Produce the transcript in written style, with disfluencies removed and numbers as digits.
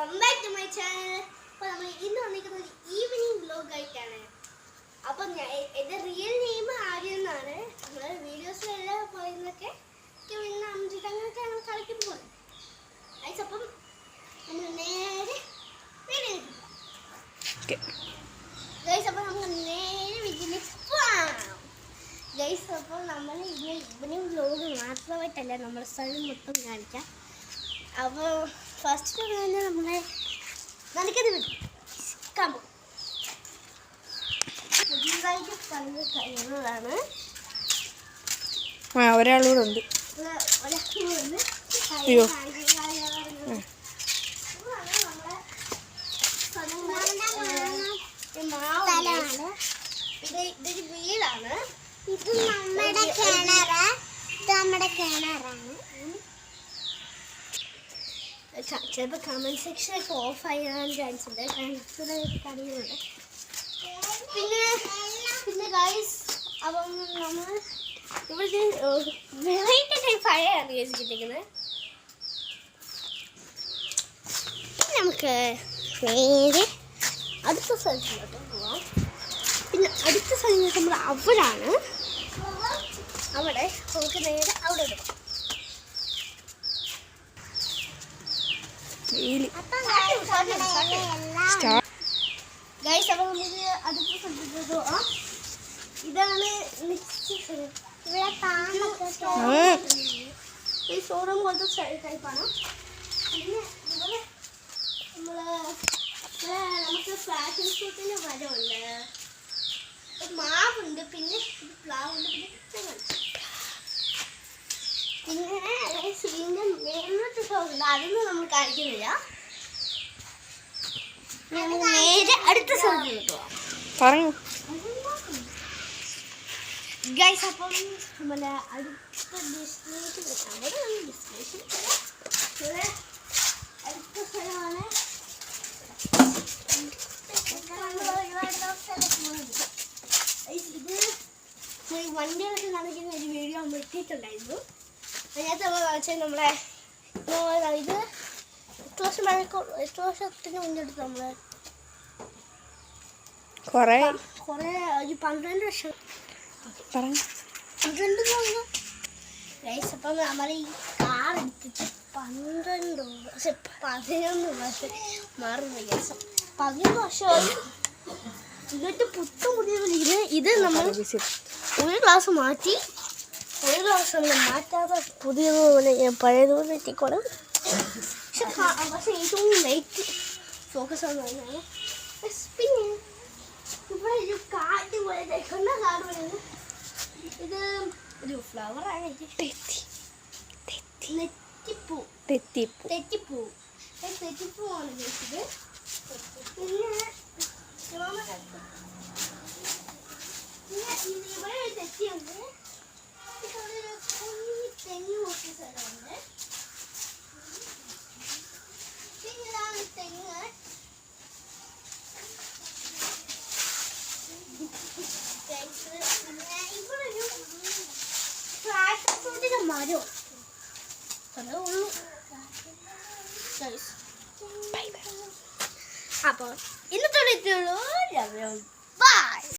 Welcome back to my channel. അപ്പോൾ നമ്മൾ ഇന്ന് വന്നിരിക്കുന്നത് ഈവനിങ് വ്ലോഗ് ആയിട്ടാണ്. അപ്പം എൻ്റെ റിയൽ നെയിം ആര്യ എന്നാണ്. നമ്മൾ വീഡിയോസിലെല്ലാം പറയുന്നതൊക്കെ ഇന്ന് അഞ്ചിട്ടങ്ങനെയൊക്കെ ഞങ്ങൾ കളിക്കാൻ പോകും. അപ്പം നമ്മൾ നേരെ വീഡിയോ ഗൈസ്. അപ്പം നമുക്ക് നേരെ വീട്ടിലേക്ക് പോവാം ഗൈസ്. അപ്പോൾ നമ്മൾ ഇന്ന് ഈവനിങ് വ്ലോഗ് മാത്രമായിട്ടല്ല നമ്മുടെ സ്ഥലം മൊത്തം കാണിക്കാം. അപ്പോൾ ഫസ്റ്റ് തന്നെ നമ്മളെ നനയ്ക്കത് വിട്ടു പുതിയതായിട്ട് കണ്ട് കഴിയുന്നതാണ്. ഒരാളൂടെ ഉണ്ട്. ഇതൊരു വീടാണ്. ഇത് നമ്മുടെ കിണറ്. ഇത് നമ്മുടെ കിണറാണ്. ചിലപ്പോൾ കമൻറ്റ് സെക്ഷനൊക്കെ ഓഫ് ചെയ്യാൻ ചാൻസ് ഉണ്ട്. കാര്യങ്ങളുണ്ട്. പിന്നെ ഗൈസ്, അപ്പം നമ്മൾ ഇവിടുത്തെ വെറൈറ്റി ടൈപ്പ് ഫയറാണ് ഗൈസ് കിട്ടിയിരിക്കുന്നത്. നമുക്ക് നേരെ അടുത്ത സ്ഥലത്തിലോട്ട് പോവാം. പിന്നെ അടുത്ത സ്ഥലം നമ്മൾ അവിടാണ്. അവിടെ നമുക്ക് നേരെ അവിടെ ഇടാം. ഗൈസ്, അപ്പോൾ നമുക്ക് അടുത്ത സ്ഥലത്ത് പോവാം. ഇതാണ് ഈ ഷോറൂം പോലത്തെ ടൈപ്പാണ്. പിന്നെ നമുക്ക് ഫാഷൻ ഷൂട്ടിന് മരമുണ്ട്, മാവുണ്ട്, പിന്നെ പ്ലാവുണ്ട്, പിന്നെ ഇതിൻ്റെ മേലോട്ട് ഷോറുണ്ട്. അതൊന്നും നമ്മൾ കാണിക്കുന്നില്ല. നേരെ അടുത്ത സ്ഥലത്ത് പോവാം ഗൈസ്. അപ്പം നമ്മളെ അടുത്ത ഡെസ്റ്റിനേഷൻ അടുത്ത സ്ഥലമാണ്. ഇത് വണ്ടികളൊക്കെ കാണിക്കുന്ന ഒരു വീഡിയോ നമ്മൾ ഇട്ടിട്ടുണ്ടായിരുന്നു. അതിനകത്ത് നമ്മൾ കാണിച്ചാൽ നമ്മളെ ഇത് എത്ര വർഷത്തിന് മുന്നെടുത്ത് നമ്മൾ കുറേ ഒരു 12 വർഷം 12 ഗൈസ്. അപ്പം നമ്മൾ ഈ കാർ എടുത്തിട്ട് 11 വർഷം മാറുന്നു ഗൈസ്. 11 വർഷമായി. എന്നിട്ട് പുത്തും പുതിയ ഇത് നമ്മൾ ഒരു ഗ്ലാസ് മാറ്റി, ഒരു ഗ്ലാസ് നമ്മൾ മാറ്റാതെ പുതിയതുപോലെ പഴയതുപോലെ എത്തിക്കോളും. പക്ഷെ ഏറ്റവും ലൈറ്റ് ഫോക്കസ് ആണെന്ന് പറഞ്ഞാൽ പിന്നെ ഇവിടെ ഒരു കാറ്റ് പോലെ കാട് പോലെ ഇത് ഒരു ഫ്ലവറാണ്. തെറ്റിപ്പൂവാണ് കഴിച്ചത്. പിന്നെ ഇവിടെ ഒരു തെറ്റിയുണ്ട്. ഒരു കുഞ്ഞി തെങ്ങ് നോക്കിയ സ്ഥലമുണ്ട്. പിന്നെ ഇതാണ് തെങ്ങ്. ഇവിടെ ഒരു ഫാഷൻ ഫ്രൂട്ടിന്റെ മരം അതേ ഉള്ളൂ. അപ്പോൾ ഇന്നത്തെ